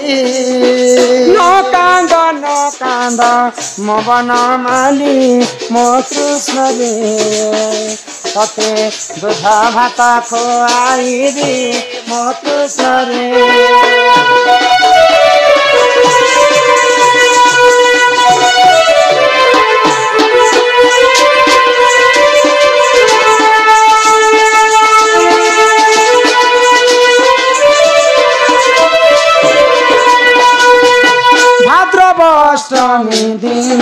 न कांद मोबन माली मो कृष्ण रे तते दूध भात खुआइबी मो कृष्ण रे भाद्रवाष्टमी दिन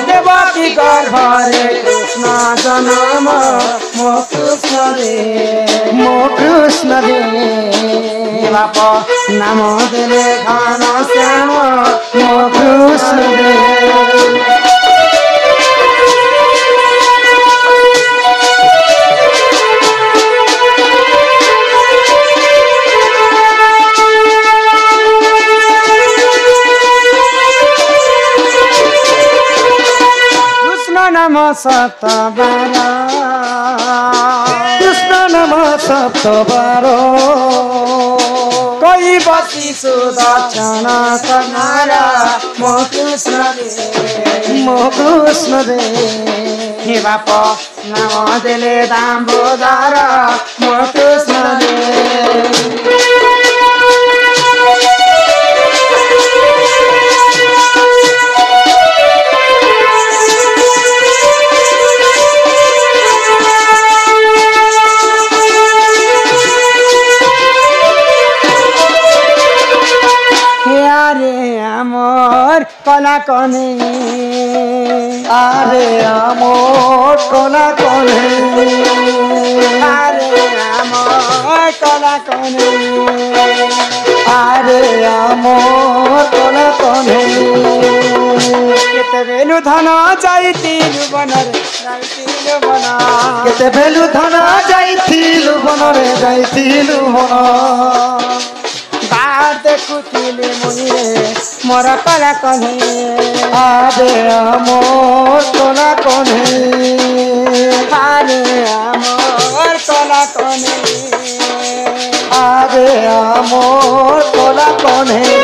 देवकी गर्भरे कृष्ण जन्म मो कृष्ण रे बाप नाम देले घन श्याम मो कृष्ण रे नम सप्तबार कृष्ण नम सप्तबार कोई बसी सुदर्शन कनारा मो कृष्ण रे हे बाप नाम देले दामोदर मो कृष्ण रे कला कने आरे आमोर कला कने आरे आमोर कला कने आरे आमोर कला कने केते बेलु धन जाइतिलु बनरे जाइतिलु बन केते बेलु धन जाइतिलु बनरे जाइतिलु बन बार देखुथिले मुनिरे मोर कला कन्हे आरे मोर कला कन्हे आरे मोर कला कन्हे आरे मोर कला कन्हे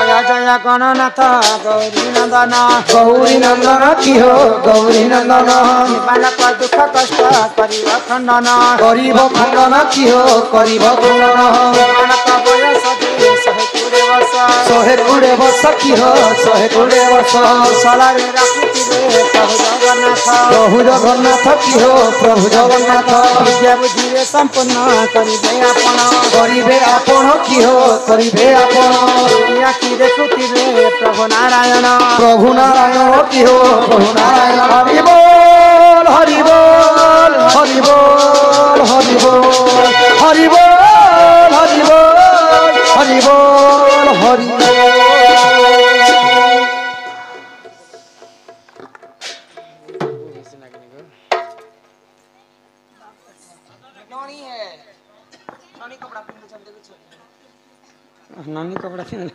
जय जय गणनाथ गौरी नंदन की हो गौरी नंदन बालक दुख कष्ट करिब खंडन की हो करिब खंडन बालक बयस शहे कुड़े वर्ष की हो शहे कुड़े वर्ष सलारे राखुथिबे प्रभु जगन्नाथ की हो प्रभु जगन्नाथ विद्या बुद्धि संपन्न करिबे आपण की हो करिबे आपण दुनिया की देखुथिबे प्रभु नारायण की हो प्रभु नारायण हरि बोल हरि बोल हरि बोल हरि बोल हरि बोल हरि बोल हरि बोल हरि नानी कपड़ा पहन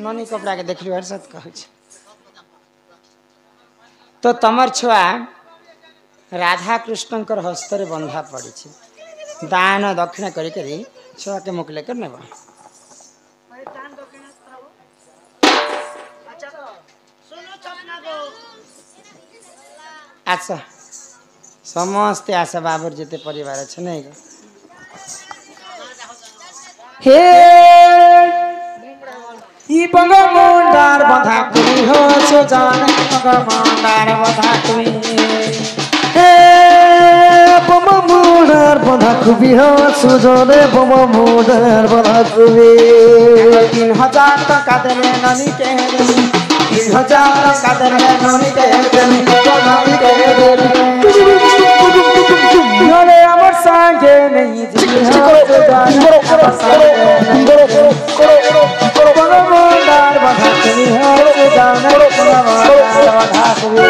नानी कपड़ा के देख लियो सत कहै छै तो तमर छुआ राधा कृष्ण हस्तर बंधा पड़ी दान दक्षिण करी छुआ के मुख लेकर नेबा अच्छा समस्ते आशा बाबुर जेते परिवार छ नै हे ई बंगमुंडार बंधा कुई हो सो जाने बंगमुंडार बंधा कुई हे बंगमुंडार बंधा कुई हो सो जाने बंगमुंडार बंधा कुई 3000 टका देले ननी के 3000 टका देले ननी के ननी अमर संगे नहीं जी हो सो जाने बंगमुंडार बंधा कुई हो सो जाने बंगमुंडार बंधा कुई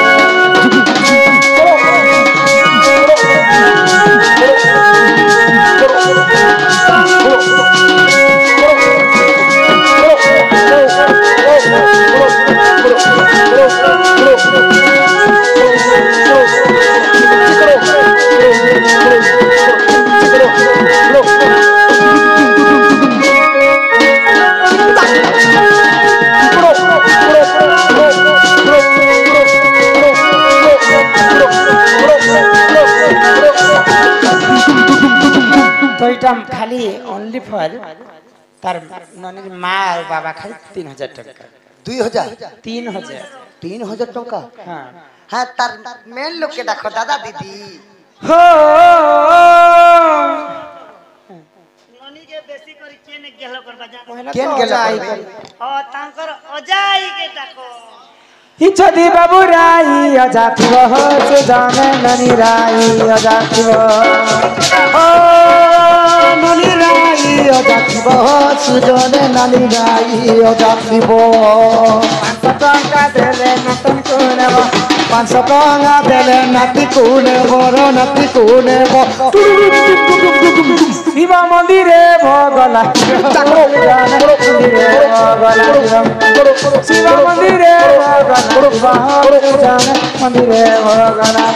এইটা খালি অনলি ফর তার ননির মা আর বাবা খালি 3000 টাকা 2000 3000 3000 টাকা হ্যাঁ হ্যাঁ তার মেন লোককে দেখো দাদা দিদি হো ননিকে বেশি করে কেনে গেল করবা জানো কেন গেল ও তাঙ্কর অজাই কে ডাকো ইচ্ছাদি বাবু রাই অজাতিব সে জানে ননি রাই অজাতিব ও ননি রাই অজাতিব সুজনে ননি রাই অজাতিব 500 টঙ্কা দেলে নতুন কোনেব 500 টঙ্কা দেলে নাতি কোনেব নাতি কোনেব শিব মন্দিরে ভগলা শিব মন্দিরে মন্দিরে ভগলা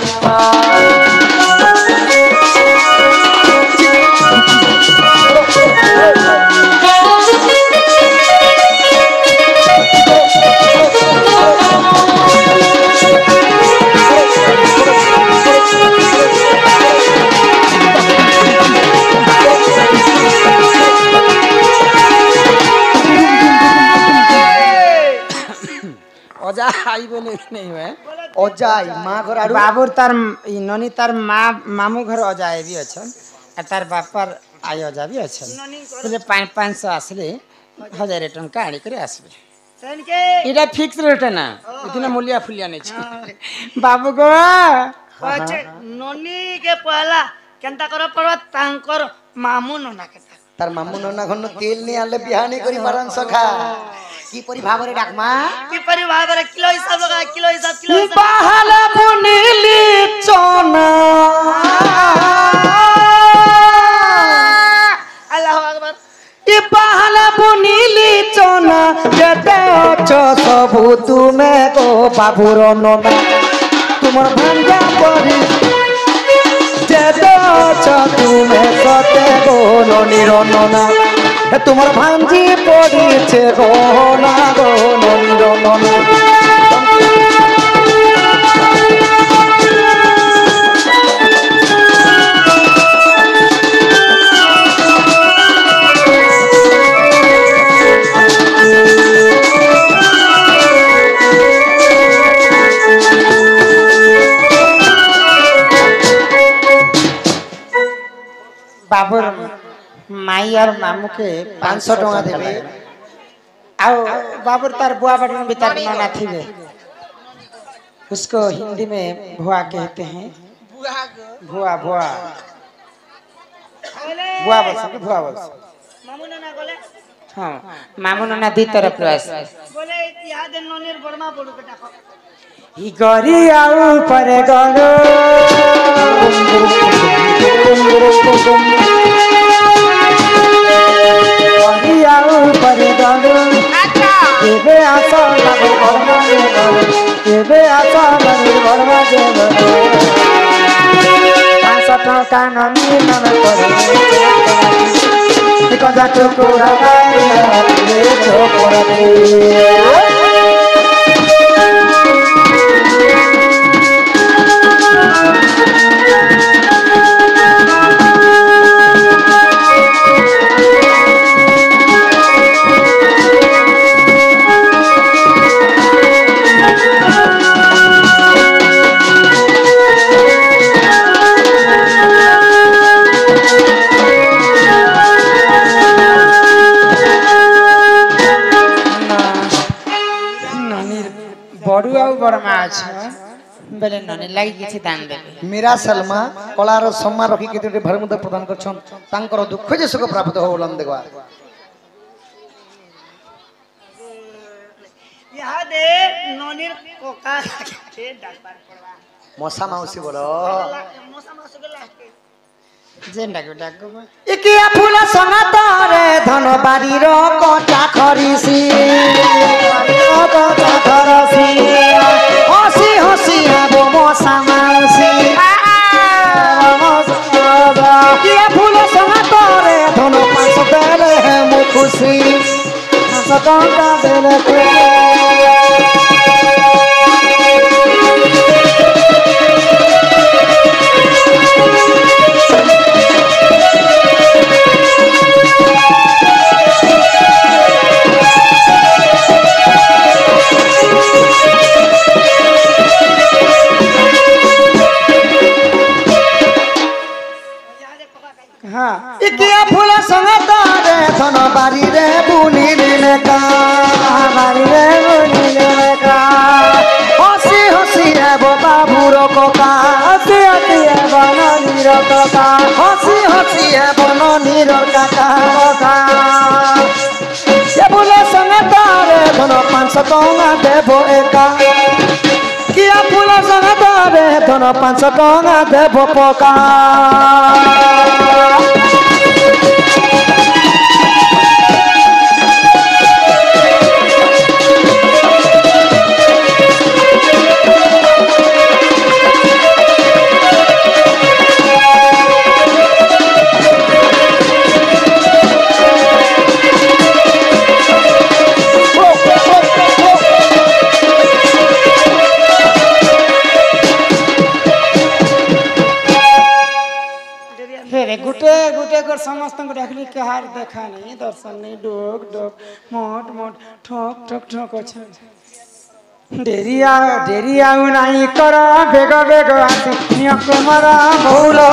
অজাই বলে নেই হয় অজাই মা ঘর আর বাবুর তার ননি তার মা মামু ঘর অজাই বি আছেন আর তার বাপার আই অজা বি আছেন বলে 500 আসলে 1000 টঙ্কা আনি করে আসবে সেনকে এটা ফিক্স রেট না ইতনা মূল্য ফুলিয়া নেই বাবু গো আচ্ছা ননিকে পহলা কেনতা কর পড়বা তাঙ্কর মামু ননাকে তার মামু ননা ঘন তেল নি আনলে বিহানি করি মারন সখা কি পরি ভাবরে ডাকমা কি পরি ভাবরে কিলো হিসাব লগা কিলো হিসাব বাহালা বুনিলি চনা আল্লাহু আকবার ই বাহালা বুনিলি চনা যেতে অছ সবু তুমে গো বাবুর ননা তোমার ভাঙ্গা পরি যেতে অছ তুমে সতে গো ননির ননা তোমার ভাঞ্জি পড়িছে গো না গো ননির ননা बाबूर माई और मामू के 500 टका देबे आओ बाबूर तार बुआ बटन भी तार नना थीबे उसको हिंदी में भुआ कहते हैं भुआ भुआ भुआ बस भुआ बस মামু ননা বলে हाँ मामू नना दी तरफ रस বলে ইয়াদ ননির বর্মা বড়ু কে ডাকো ही गरी आऊ पर गलो गरी आऊ पर गलो केबे आसा लगो बर्मा जे गलो केबे आसा लगो बर्मा जे गलो 500 टका ननी नन करे कदा टुकुरा गाई रे छोकरा दे बड़ू आउ बर्मा अच्छा बेले ननी लागि किछि दान देबे मीरा सलमा कलार सम्मान रखी के भरमुद प्रदान करछन तांकर दुख जे सुख प्राप्त हो बोलन देखवा ইয়াদে ননির কোকা কে ডাকবার পড়বা মশা মাউসি বলো মশা মাসু কে লাস্টে जेन डाको डाको इकिया फूल संगतरे धन बारीर कटा खरिसी कटा खरसी हसी हसी आबो मसा माउसी इकिया फूल संगतरे धन 500 देले मु खुशी 500 टका देले বন নীরর কাকা কেবুলে সঙ্গে তারে ধন 500 টঙ্কা দেব একা কিয়া ফুল সঙ্গে তারে ধন 500 টঙ্কা দেব পকা गुटे गुटे कर समस्त को देखली कहार देखा नहीं दर्शन नहीं डोक डोक मोट मोट ठोक ठोक ठोक अच्छा डेरिया डेरिया नहीं कर बेग बेग आसी नियक मरा बोलो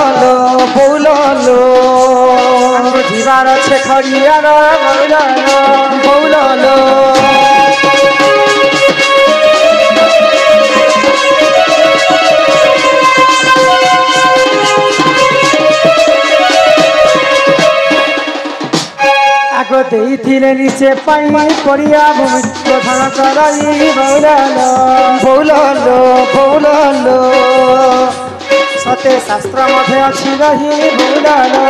जीवार छे खड़िया बोलो आगो देइथिले निसे पाई परिया भूमि प्रधान कराई बोललो सते शास्त्र मध्य अछि रही बोललो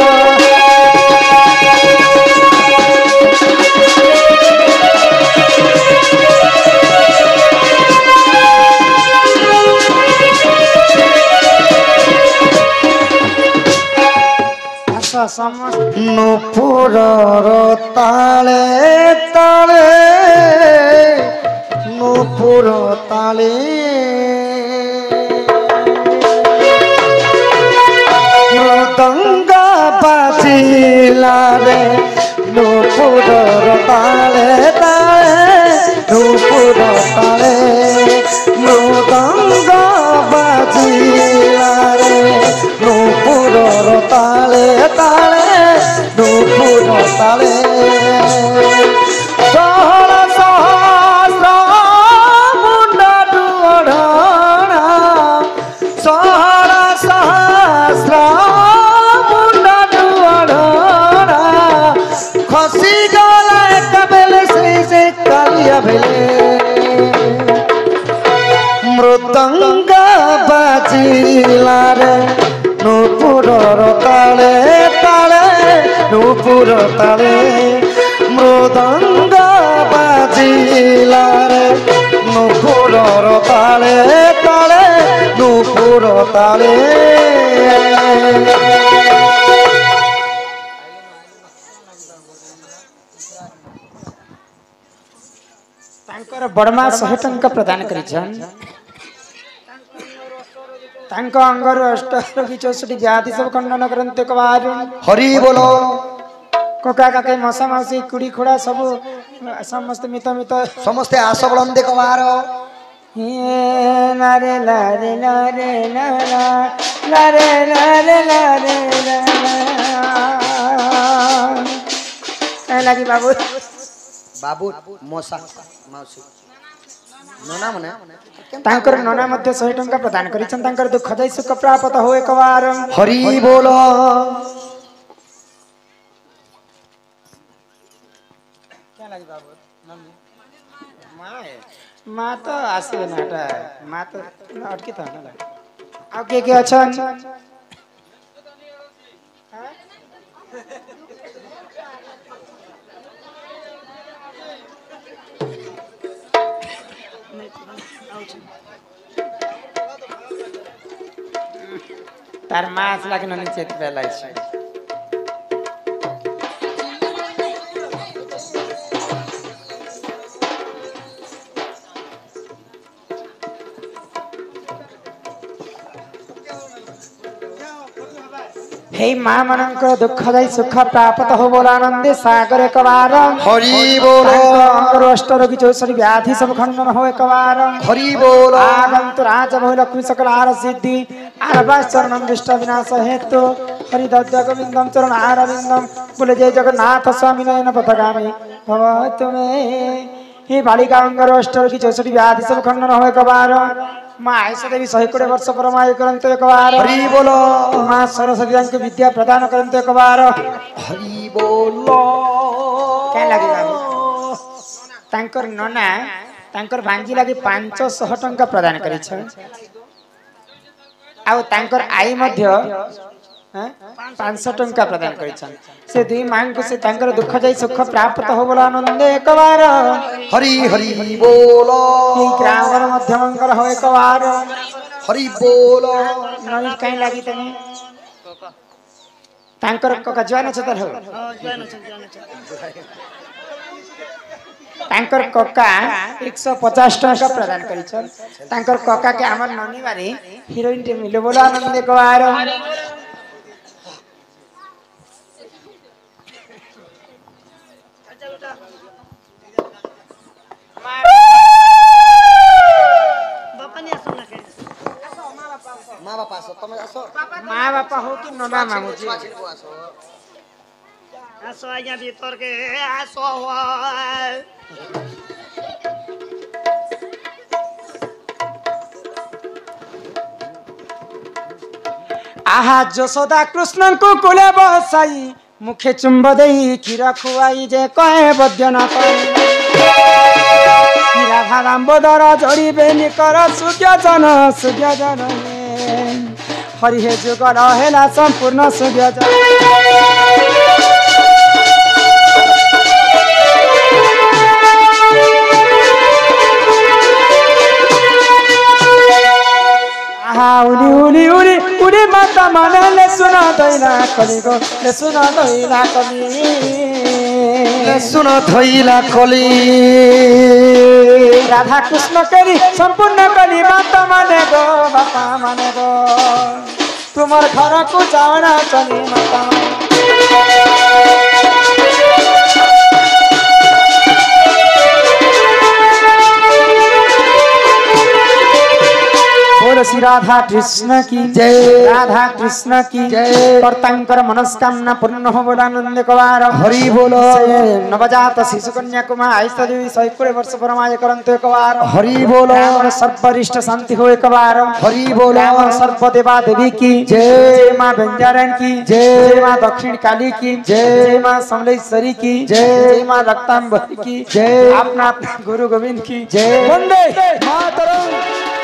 নুপুরর তালে তালে নুপুর তালে মৃদঙ্গ বাজিলা রে নুপুরর তালে তালে নুপুর তালে মৃদঙ্গ বাজিলা রে নুপুরর তালে তালে নুপুর তালে সহর সহস্র মুন্ড ডুড়না সহর সহস্র মুন্ড ডুড়না খসি গলা কবেলে সে কালিয়া বেলে মৃদঙ্গ বাজিলা রে নুপুরর তালে তালে নুপুর তালে মৃদঙ্গ বাজিলা রে নুপুরর তালে তালে নুপুর তালে तांकर बड़मा 100 टंका प्रदान करिछन तांको अंगर अष्टरोगी 64 व्याधि सब खंडन करन्ते कबार हरि बोलो कोका काके मसा मासी कुड़ी खोड़ा सब समस्त मित मित समस्त आस बलंदे कबार लारे लारे लारे लारा लारे लारे लारे लारा लगी बाबू बाबू मोसा मौसी नोना मने तांकर नोना मध्य 100 टंका प्रदान करिछन तांकर दुख दई सुख प्राप्त होए कवार हरि बोलो क्या लगी बाबू माँ तो आसे नाटा माँ तो अटकी था ना अब के अच्छा तार मास लागन नीचे पेलाई छै हे मां मनंक दुख दई सुख प्राप्त हो बोल आनंदे सागर एकबार हरि बोलो अंगर अष्टरोगी 64 व्याधि सब खंडन हो एकबार हरि बोलो आगंतु राज बहु लक्ष्मी सकल आर सिद्धि आरवा चरणम दुष्ट विनाश हेतु हरि दद्य गोविंदम चरण आरविंदम बोले जय जगन्नाथ स्वामी नयन पथगामी भव तुमे हे बालिका अंगर अष्टरोगी 64 व्याधि सब खंडन हो एकबार माँ ऐसा देवी 120 वर्ष परमाय करंतु एक बार हरि बोलो माँ सरस्वती को विद्या प्रदान करंतु एक बार हरि बोलो क्या लगे तांकर नना तांकर भांजी लगी 500 टंका प्रदान करी आउ तांकर आई मध्य 500 टंका प्रदान करी से दुई मां को से तांकर दुख जाई सुख प्राप्त हो बोला आनंद एक बार हरि हरि बोलो ग्रामर मध्यमंकर हो एक बार हरि बोलो नई कहीं लगी तने तांकर का जवान छतर हो तांकर कक्का 150 टका प्रदान करी तांकर कक्का के हमर ननी बारी हीरोइन टे मिले बोला आनंद एक बार माँ बापा हो कि नना मामू जी आसो आज्ञा भीतर के आसो आहा जसोदा कृष्ण को कुले बसाई मुखे चुंब देई खीरा खुआई जे कहे बद्य न खीरा धाराम बदर जोड़ीबे निकर सूर्य जन हरि हे जुग रहेला संपूर्ण सूर्य जन उली उली उली उली माता माने ले सुना दैला कली गो ले सुना दैला कली ले सुना धैला कली राधा कृष्ण करी संपूर्ण कली माता माने गो बापा माने गो तुम्हार घर को जाना चली माता बोल श्री राधा कृष्ण की जय राधा कृष्ण की जय कर्तांकर मनस्कामना पूर्ण हो बोला आनंद कवार हरि बोलो नवजात शिशु कन्या कुमार आयुष देवी 120 वर्ष परमाय करंतु एक बार हरि बोलो सर्वरिष्ठ शांति हो एक बार हरि बोलो सर्व देवा देवी की जय माँ व्यंजारण की जय माँ दक्षिण काली की जय माँ समलेश्वरी की जय माँ रक्तांबरी की जय अपना गुरु गोविंद की जय वंदे मातरम।